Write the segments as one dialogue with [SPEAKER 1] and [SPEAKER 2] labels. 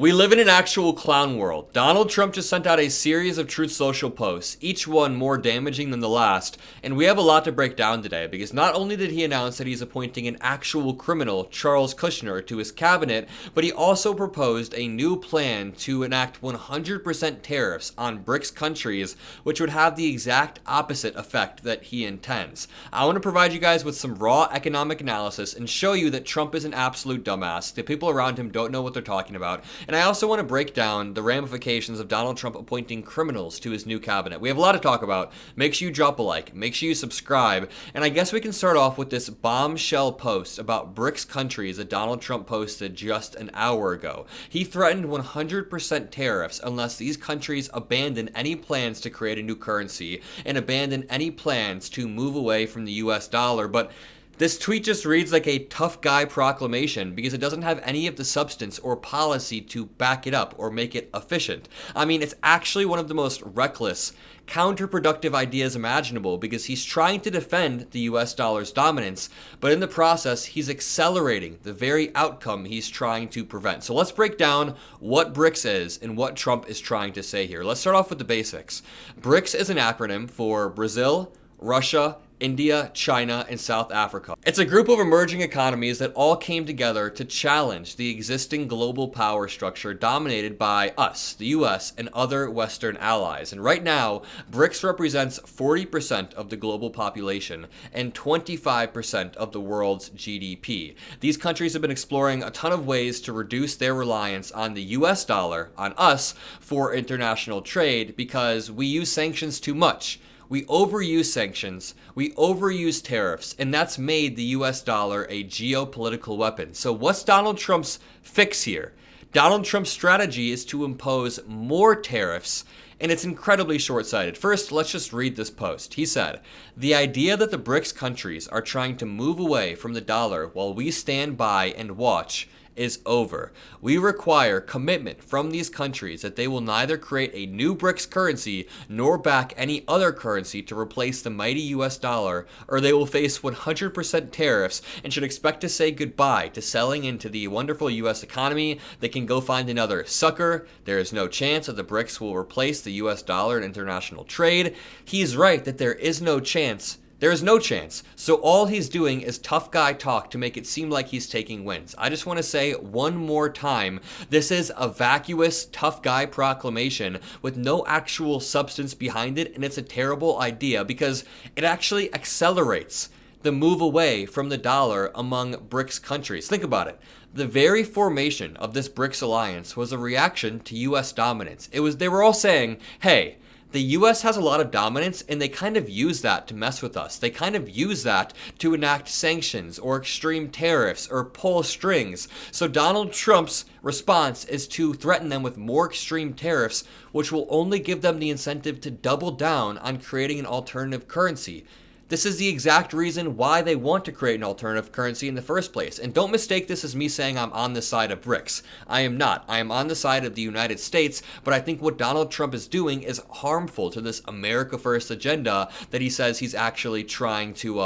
[SPEAKER 1] We live in an actual clown world. Donald Trump just sent out a series of Truth Social posts, each one more damaging than the last, and we have a lot to break down today because not only did he announce that he's appointing an actual criminal, Charles Kushner, to his cabinet, but he also proposed a new plan to enact 100% tariffs on Brics countries, which would have the exact opposite effect that he intends. I want to provide you guys with some raw economic analysis and show you that Trump is an absolute dumbass. The people around him don't know what they're talking about. And I also want to break down the ramifications of Donald Trump appointing criminals to his new cabinet. We have a lot to talk about. Make sure you drop a like. Make sure you subscribe. And I guess we can start off with this bombshell post about Brics countries that Donald Trump posted just an hour ago. He threatened 100% tariffs unless these countries abandon any plans to create a new currency and abandon any plans to move away from the US dollar. But this tweet just reads like a tough guy proclamation because it doesn't have any of the substance or policy to back it up or make it efficient. I mean, it's actually one of the most reckless, counterproductive ideas imaginable because he's trying to defend the US dollar's dominance, but in the process, he's accelerating the very outcome he's trying to prevent. So let's break down what Brics is and what Trump is trying to say here. Let's start off with the basics. Brics is an acronym for Brazil, Russia, India, China, and South Africa. It's a group of emerging economies that all came together to challenge the existing global power structure dominated by us, the US, and other Western allies. And right now, Brics represents 40% of the global population and 25% of the world's GDP. These countries have been exploring a ton of ways to reduce their reliance on the US dollar, on us, for international trade because we use sanctions too much. We overuse sanctions, we overuse tariffs, and that's made the US dollar a geopolitical weapon. So what's Donald Trump's fix here? Donald Trump's strategy is to impose more tariffs, and it's incredibly short-sighted. First, let's just read this post. He said, "The idea that the Brics countries are trying to move away from the dollar while we stand by and watch is over. We require commitment from these countries that they will neither create a new Brics currency nor back any other currency to replace the mighty US dollar, or they will face 100% tariffs and should expect to say goodbye to selling into the wonderful US economy. They can go find another sucker. There is no chance that the Brics will replace the US dollar in international trade." He's right that there is no chance. There is no chance. So all he's doing is tough guy talk to make it seem like he's taking wins. I just want to say one more time, this is a vacuous, tough guy proclamation with no actual substance behind it, and it's a terrible idea because it actually accelerates the move away from the dollar among Brics countries. Think about it. The very formation of this Brics alliance was a reaction to US dominance. They were all saying, hey, the US has a lot of dominance, and they kind of use that to mess with us. They kind of use that to enact sanctions or extreme tariffs or pull strings. So Donald Trump's response is to threaten them with more extreme tariffs, which will only give them the incentive to double down on creating an alternative currency. This is the exact reason why they want to create an alternative currency in the first place. And don't mistake this as me saying I'm on the side of Brics. I am not. I am on the side of the United States, but I think what Donald Trump is doing is harmful to this America First agenda that he says he's actually trying to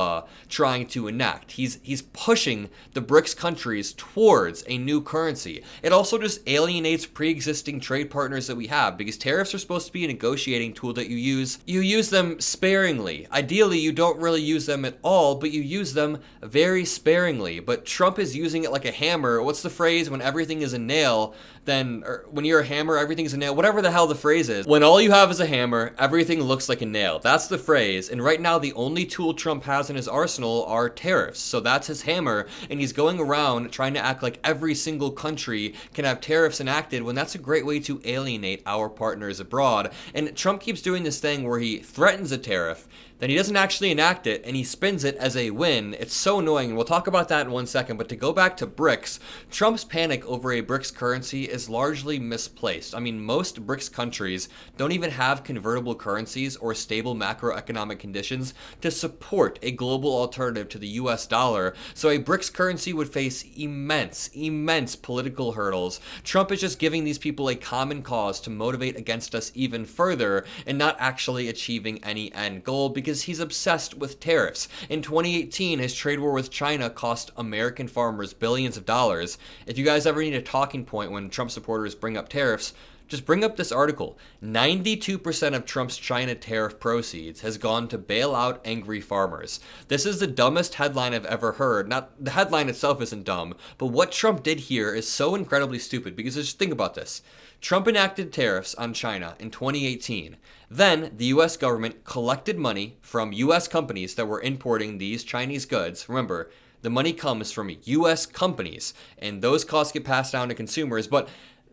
[SPEAKER 1] enact. He's pushing the Brics countries towards a new currency. It also just alienates pre-existing trade partners that we have because tariffs are supposed to be a negotiating tool that you use. You use them sparingly. Ideally, you don't really use them at all, but you use them very sparingly. But Trump is using it like a hammer. What's the phrase? When everything is a nail, then when you're a hammer, everything's a nail. Whatever the hell the phrase is. When all you have is a hammer, everything looks like a nail. That's the phrase. And right now, the only tool Trump has in his arsenal are tariffs. So that's his hammer. And he's going around trying to act like every single country can have tariffs enacted when that's a great way to alienate our partners abroad. And Trump keeps doing this thing where he threatens a tariff, then he doesn't actually enact it, and he spins it as a win. It's so annoying, and we'll talk about that in 1 second. But to go back to Brics, Trump's panic over a Brics currency is largely misplaced. I mean, most Brics countries don't even have convertible currencies or stable macroeconomic conditions to support a global alternative to the US dollar, so a Brics currency would face immense political hurdles. Trump is just giving these people a common cause to motivate against us even further and not actually achieving any end goal because he's obsessed with tariffs. In 2018, his trade war with China cost American farmers billions of dollars. If you guys ever need a talking point when Trump Trump supporters bring up tariffs, just bring up this article. 92% of Trump's China tariff proceeds has gone to bail out angry farmers. This is the dumbest headline I've ever heard. Not the headline itself isn't dumb, but what Trump did here is so incredibly stupid, because just think about this. Trump enacted tariffs on China in 2018. Then the US government collected money from US companies that were importing these Chinese goods. Remember, the money comes from US companies, and those costs get passed down to consumers, but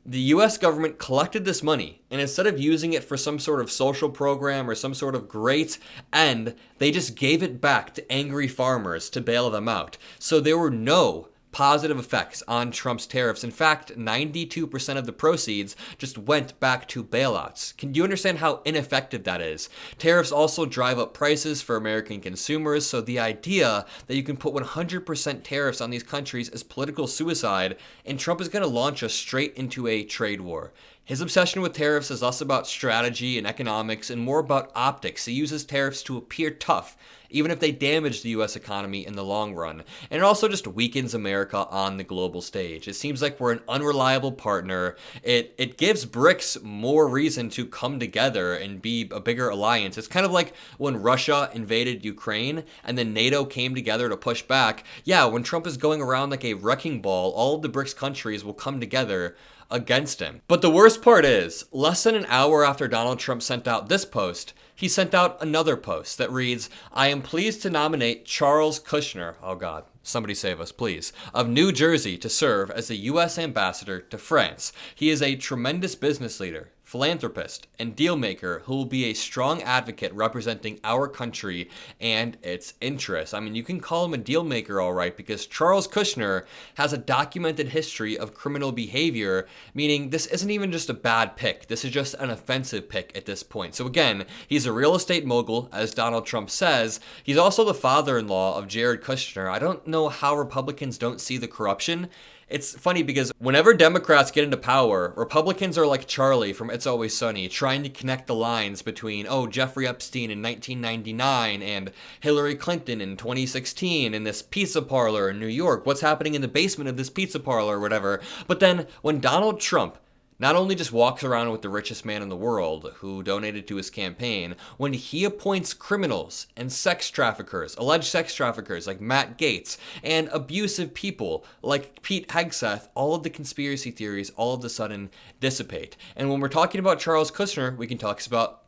[SPEAKER 1] the US government collected this money, and instead of using it for some sort of social program or some sort of great end, they just gave it back to angry farmers to bail them out. So there were no positive effects on Trump's tariffs. In fact, 92% of the proceeds just went back to bailouts. Can you understand how ineffective that is? Tariffs also drive up prices for American consumers, so the idea that you can put 100% tariffs on these countries is political suicide, and Trump is going to launch us straight into a trade war. His obsession with tariffs is less about strategy and economics and more about optics. He uses tariffs to appear tough, even if they damage the US economy in the long run. And it also just weakens America on the global stage. It seems like we're an unreliable partner. It gives Brics more reason to come together and be a bigger alliance. It's kind of like when Russia invaded Ukraine and then NATO came together to push back. Yeah, when Trump is going around like a wrecking ball, all of the Brics countries will come together against him. But the worst part is, less than an hour after Donald Trump sent out this post, he sent out another post that reads, "I am pleased to nominate Charles Kushner," oh God, somebody save us, please, "of New Jersey to serve as the U.S. ambassador to France. He is a tremendous business leader, philanthropist, and deal maker who will be a strong advocate representing our country and its interests." I mean, you can call him a deal maker, all right, because Charles Kushner has a documented history of criminal behavior, meaning this isn't even just a bad pick. This is just an offensive pick at this point. So again, he's a real estate mogul, as Donald Trump says. He's also the father-in-law of Jared Kushner. I don't know how Republicans don't see the corruption. It's funny because whenever Democrats get into power, Republicans are like Charlie from It's Always Sunny, trying to connect the lines between, oh, Jeffrey Epstein in 1999 and Hillary Clinton in 2016 in this pizza parlor in New York. What's happening in the basement of this pizza parlor or whatever. But then when Donald Trump not only just walks around with the richest man in the world who donated to his campaign, when he appoints criminals and sex traffickers, alleged sex traffickers like Matt Gaetz, and abusive people like Pete Hegseth, all of the conspiracy theories all of a sudden dissipate. And when we're talking about Charles Kushner, we can talk about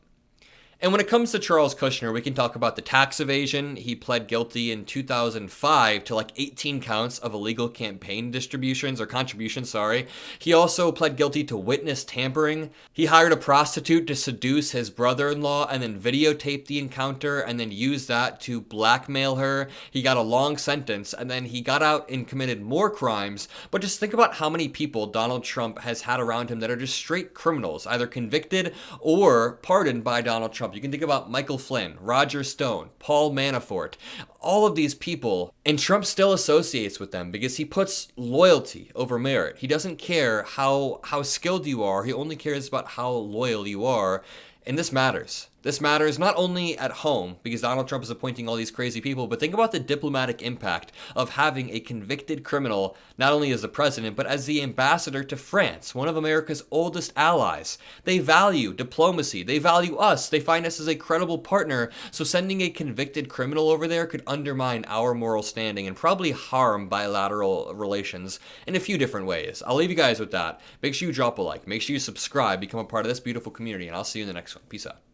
[SPEAKER 1] And when it comes to Charles Kushner, we can talk about the tax evasion. He pled guilty in 2005 to like 18 counts of illegal campaign contributions. He also pled guilty to witness tampering. He hired a prostitute to seduce his brother-in-law and then videotaped the encounter and then used that to blackmail her. He got a long sentence and then he got out and committed more crimes. But just think about how many people Donald Trump has had around him that are just straight criminals, either convicted or pardoned by Donald Trump. You can think about Michael Flynn, Roger Stone, Paul Manafort, all of these people, and Trump still associates with them because he puts loyalty over merit. He doesn't care how skilled you are, he only cares about how loyal you are, and this matters. This matters not only at home, because Donald Trump is appointing all these crazy people, but think about the diplomatic impact of having a convicted criminal, not only as the president, but as the ambassador to France, one of America's oldest allies. They value diplomacy. They value us. They find us as a credible partner, so sending a convicted criminal over there could undermine our moral standing and probably harm bilateral relations in a few different ways. I'll leave you guys with that. Make sure you drop a like. Make sure you subscribe, become a part of this beautiful community, and I'll see you in the next one. Peace out.